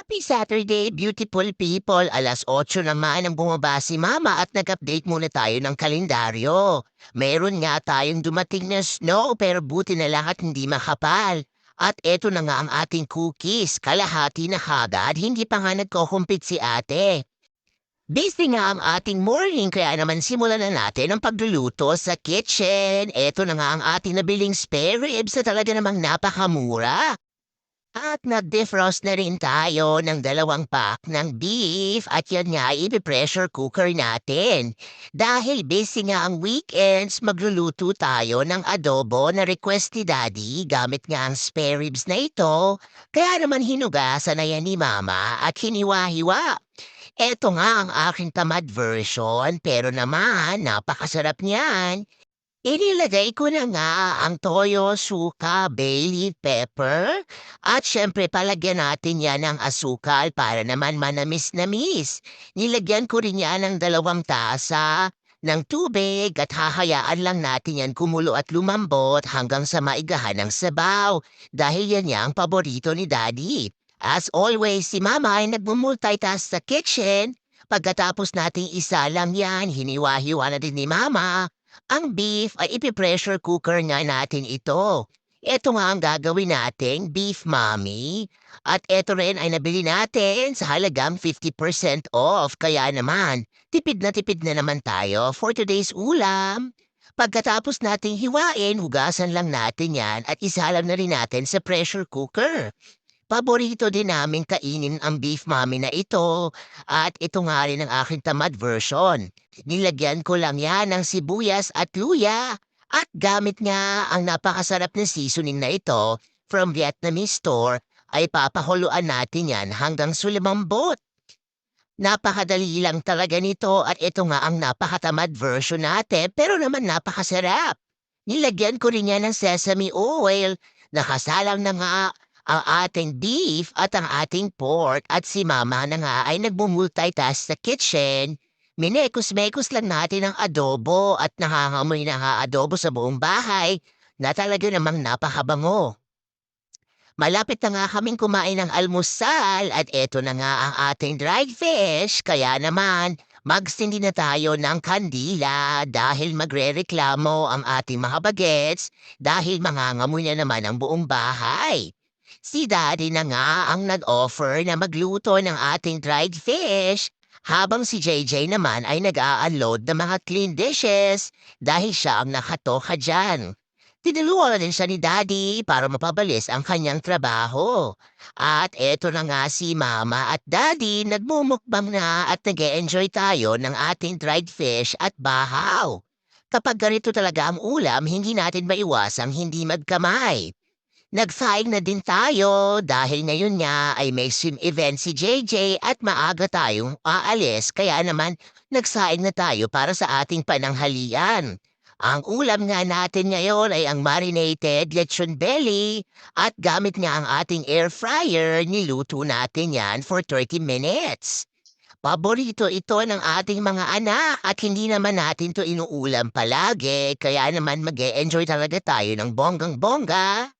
Happy Saturday, beautiful people! 8:00 naman ang bumaba si Mama at nag-update muna tayo ng kalendaryo. Meron nga tayong dumating na snow pero buti na lang at hindi makapal. At eto na nga ang ating cookies, kalahati na hagad, hindi pa nga nagko-compete si ate. Busy nga ang ating morning kaya naman simulan na natin ang pagluluto sa kitchen. Eto na nga ang ating nabiling spare ribs na talaga namang napakamura. At nag-defrost na rin tayo ng 2 pack ng beef at yan nga ipi-pressure cooker natin. Dahil busy nga ang weekends, magluluto tayo ng adobo na request ni Daddy gamit nga ang spare ribs na ito. Kaya naman hinugasan na yan ni Mama at hiniwa-hiwa. Eto nga ang aking tamad version pero naman napakasarap niyan. Inilagay ko na nga ang toyo, suka, bay leaf pepper, at syempre palagyan natin yan ng asukal para naman manamis-namis. Nilagyan ko rin yan ng 2 tasa ng tubig at hahayaan lang natin yan kumulo at lumambot hanggang sa maigahan ng sabaw dahil yan yang paborito ni Daddy. As always, si Mama ay nagmumultitask sa kitchen. Pagkatapos nating isa lang yan, hiniwa-hiwa na din ni Mama ang beef ay ipi-pressure cooker nga natin ito. Ito nga ang gagawin nating beef mommy. At ito rin ay nabili natin sa halagang 50% off. Kaya naman, tipid na naman tayo for today's ulam. Pagkatapos nating hiwain, hugasan lang natin yan at isalam na rin natin sa pressure cooker. Paborito din naming kainin ang beef mommy na ito at ito nga rin ang aking tamad version. Nilagyan ko lang yan ng sibuyas at luya at gamit nga ang napakasarap na seasoning na ito from Vietnamese store ay papahuluan natin yan hanggang sulimambot. Napakadali lang talaga nito at ito nga ang napakatamad version natin pero naman napakasarap. Nilagyan ko rin yan ng sesame oil, nakasalang na nga ang ating beef at ang ating pork at si Mama na nga ay nagmumultitask sa kitchen. Minekos-mekos lang natin ang adobo at nangangamoy na nga adobo sa buong bahay na talaga namang napakabango. Malapit na nga kaming kumain ng almusal at eto na nga ang ating dried fish kaya naman magsindi na tayo ng kandila dahil magrereklamo ang ating mga bagets dahil mangangamoy na naman ang buong bahay. Si Daddy na nga ang nag-offer na magluto ng ating dried fish, habang si JJ naman ay nag-a-unload ng mga clean dishes dahil siya ang nakatoka dyan. Tinulungan na din siya ni Daddy para mapabilis ang kanyang trabaho. At eto na nga si Mama at Daddy nagmumukbang na at nag enjoy tayo ng ating dried fish at bahaw. Kapag ganito talaga ang ulam, hindi natin maiwasang hindi magkamay. Nagsaing na din tayo dahil ngayon nga ay may swim event si JJ at maaga tayong aalis kaya naman nagsaing na tayo para sa ating pananghalian. Ang ulam nga natin ngayon ay ang marinated lechon belly at gamit nga ang ating air fryer, niluto natin yan for 30 minutes. Paborito ito ng ating mga anak at hindi naman natin to inuulam palagi kaya naman mag-e-enjoy talaga tayo ng bonggang-bongga.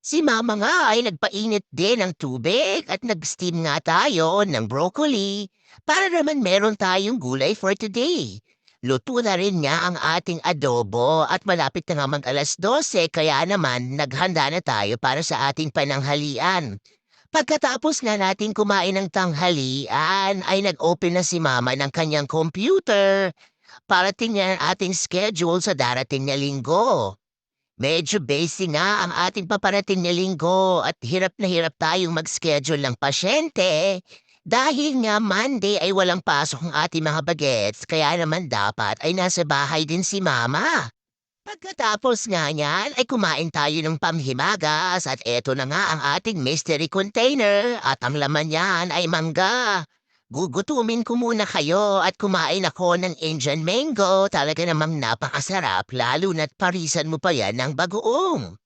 Si Mama nga ay nagpainit din ng tubig at nag-steam nga tayo ng broccoli para naman meron tayong gulay for today. Luto na rin nga ang ating adobo at malapit na nga mag 12 kaya naman naghanda na tayo para sa ating pananghalian. Pagkatapos nga natin kumain ng tanghalian ay nag-open na si Mama ng kanyang computer para tingnan ang ating schedule sa darating na linggo. Medyo busy nga ang ating paparating na linggo at hirap na hirap tayong mag-schedule ng pasyente. Dahil nga Monday ay walang pasok ang ating mga bagets, kaya naman dapat ay nasa bahay din si Mama. Pagkatapos nga niyan ay kumain tayo ng pamhimagas at eto na nga ang ating mystery container at ang laman niyan ay mangga. Gugutumin ko muna kayo at kumain ako ng Indian mango. Talaga namang napakasarap lalo na't parisan mo pa yan ng bagoong.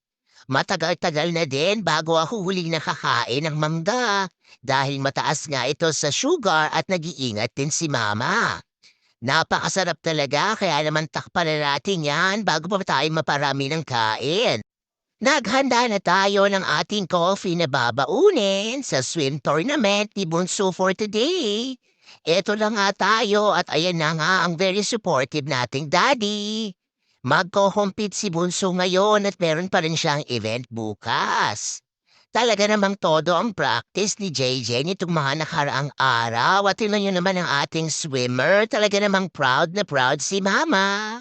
Matagal-tagal na din bago ako huling nakakain ng mangga dahil mataas nga ito sa sugar at nag-iingat din si Mama. Napakasarap talaga kaya naman takpan na natin yan bago pa tayo maparami ng kain. Naghanda na tayo ng ating coffee na babaunin sa swim tournament ni Bunso for today. Eto na nga tayo at ayan na nga ang very supportive nating daddy. Magko-compete si Bunso ngayon at meron pa rin siyang event bukas. Talaga namang todo ang practice ni JJ nitong mga nakaraang araw at tingnan nyo naman ang ating swimmer. Talaga namang proud na proud si Mama.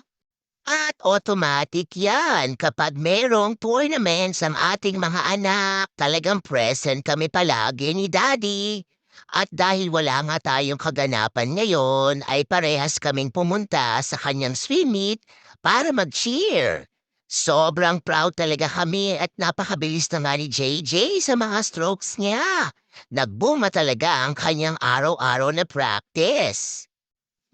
At automatic yan kapag merong tournaments ang ating mga anak, talagang present kami palagi ni Daddy. At dahil wala nga tayong kaganapan ngayon, ay parehas kaming pumunta sa kanyang swim meet para mag-cheer. Sobrang proud talaga kami at napakabilis na nga ni JJ sa mga strokes niya. Nagbuma talaga ang kanyang araw-araw na practice.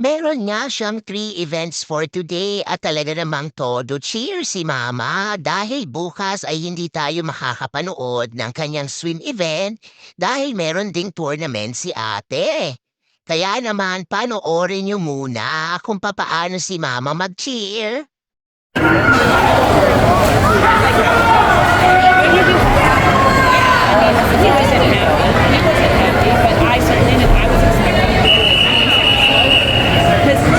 Meron nga siyang 3 events for today at talaga namang todo cheer si Mama dahil bukas ay hindi tayo makakapanood ng kanyang swim event dahil meron ding tournament si ate. Kaya naman panoorin niyo muna kung papaano si Mama mag-cheer.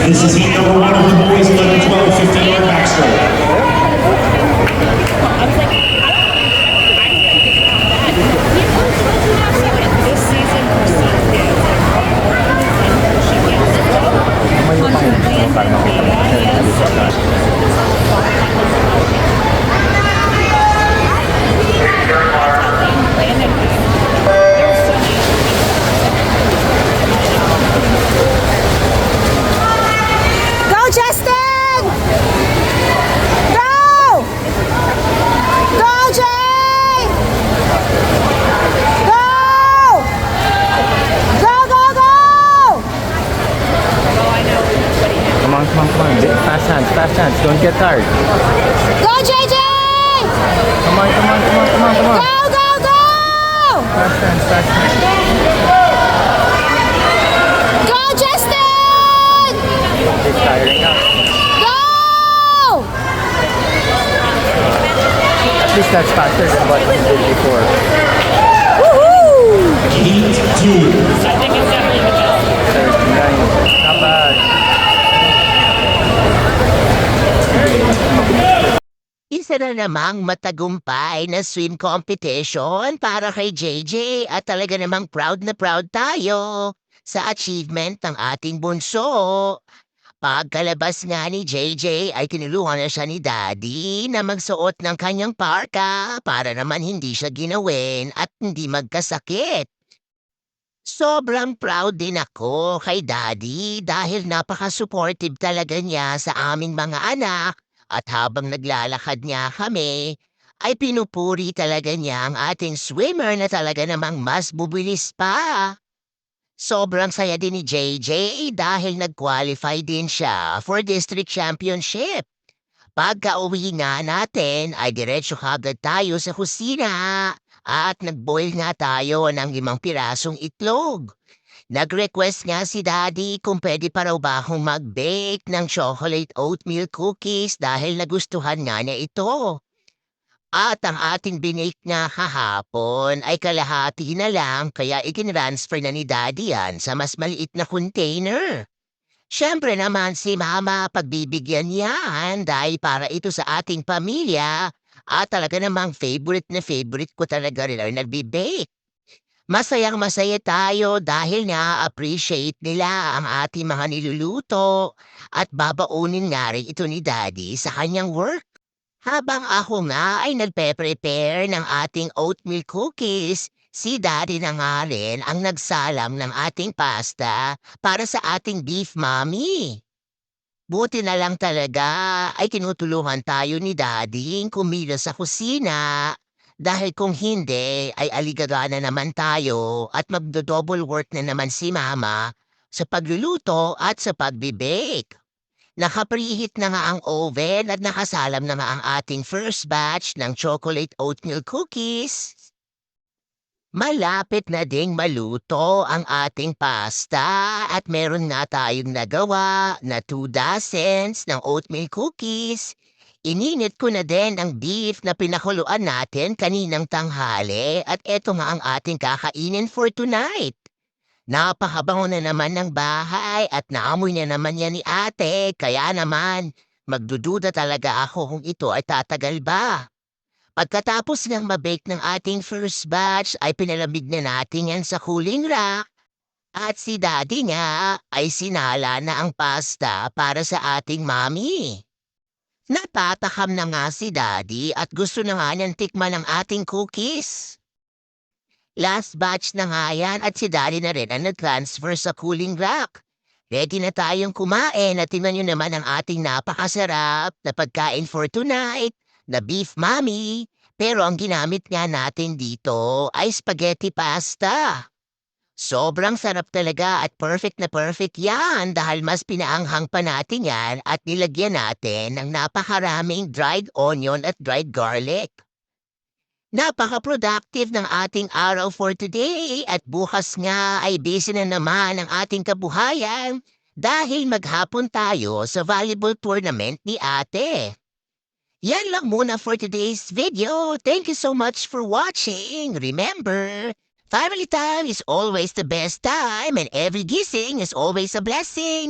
This is heat number one of the boys, 11, 12, 15-yard backstroke. This season Go, Justin! Go! Go, Jay! Go! Go, go, go! Come on, come on, come on. Fast hands. Don't get tired. Go, JJ! Come on, come on, come on, come on, come on. Go, go, go! Fast hands. Go, Justin! It's tiring up. Go! At least that's faster than what we did before. Woohoo! Heat two. 39. Not bad. Isa na namang matagumpay na swim competition para kay JJ at talaga namang proud na proud tayo sa achievement ng ating bunso. Pagkalabas nga ni JJ ay tinulungan na siya ni Daddy na magsuot ng kanyang parka para naman hindi siya ginawin at hindi magkasakit. Sobrang proud din ako kay Daddy dahil napaka-supportive talaga niya sa aming mga anak at habang naglalakad niya kami, ay pinupuri talaga niya ang ating swimmer na talaga namang mas bubilis pa. Sobrang saya din ni JJ dahil nag-qualify din siya for district championship. Pagka-uwi nga natin ay diretso kagad tayo sa kusina at nag-boil nga tayo ng 5 pirasong itlog. Nag-request nga si Daddy kung pwede pa raw ba akong mag-bake ng chocolate oatmeal cookies dahil nagustuhan nga niya ito. At ang ating binake na kahapon ay kalahati na lang kaya ikinransfer na ni Daddy yan sa mas maliit na container. Siyempre naman si Mama pagbibigyan yan dahil para ito sa ating pamilya at talaga namang favorite na favorite ko talaga rin ang nagbe-bake. Masayang masaya tayo dahil na-appreciate nila ang ating mga niluluto at babaunin nga rin ito ni Daddy sa kanyang work. Habang ako nga ay nagpe-prepare ng ating oatmeal cookies, si Daddy na nga rin ang nagsalam ng ating pasta para sa ating beef mommy. Buti na lang talaga ay tinutulungan tayo ni Daddy kumilos sa kusina. Dahil kung hindi ay aligaga na naman tayo at magdo-double work na naman si Mama sa pagluluto at sa pagbe-bake. Naka-preheat na nga ang oven at nakasalam na nga ang ating first batch ng chocolate oatmeal cookies. Malapit na ding maluto ang ating pasta at meron nga tayong nagawa na 2 dozens ng oatmeal cookies. Ininit ko na din ang beef na pinakuluan natin kaninang tanghali at eto nga ang ating kakainin for tonight. Napakabango na naman ng bahay at naamoy na naman yan ni ate, kaya naman magdududa talaga ako kung ito ay tatagal ba. Pagkatapos ng mabake ng ating first batch ay pinalamig na natin yan sa cooling rack at si daddy nga ay sinala na ang pasta para sa ating mommy. Natatakam na nga si daddy at gusto na nga niyang tikman ang ating cookies. Last batch na nga yan at si daddy na rin ang nag-transfer sa cooling rack. Ready na tayong kumain at tingnan nyo naman ang ating napakasarap na pagkain for tonight na beef mommy. Pero ang ginamit nga natin dito ay spaghetti pasta. Sobrang sarap talaga at perfect na perfect yan dahil mas pinaanghang pa natin yan at nilagyan natin ng napakaraming dried onion at dried garlic. Napaka-productive ng ating araw for today at bukas nga ay busy na naman ang ating kabuhayan dahil maghapon tayo sa volleyball tournament ni ate. Yan lang muna for today's video. Thank you so much for watching. Remember, family time is always the best time and every gising is always a blessing.